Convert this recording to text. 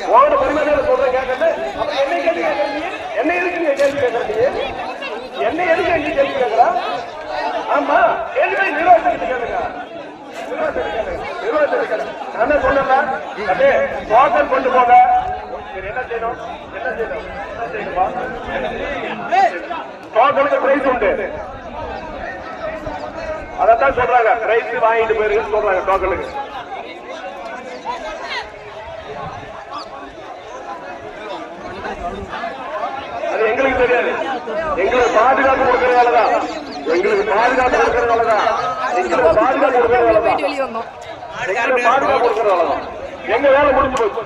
உங்களோட பரிமாற்ற சொல்றேன் கேட்கறது. என்ன கேள்வி கேட்கறீங்க? என்ன எதுக்கு நீங்க கேள்வி கேட்கறீங்க? என்ன எதுக்கு நீங்க கேள்வி கேட்கறா? ஆமா கேள்வி நிர்வாகத்துக்கு கேளுங்க. நான் சொன்னேன் டோக்கன் கொண்டு போக என்ன செய்யணும்? என்ன செய்யணும்? என்ன செய்யணுமா? டோக்கனுக்கு பிரைஸ் உண்டு. அதான் சொல்றாங்க பிரைஸ் வாங்கிட்டு போயிருக்குன்னு சொல்றாங்க டோக்கனுக்கு. அது எங்களுக்கு தெரியாது. எங்களுக்கு பாதுகாப்பு கொடுக்கறதாலதான் எங்களுக்கு பாதுகாப்பு கொடுக்கறதாலதான் எங்களுக்கு பாதுகாப்பு கொடுக்கறதாலதான் எங்களுக்கு பாதுகாப்பு கொடுக்கறதாலதான் எங்க வேலை முடிஞ்சு போச்சு.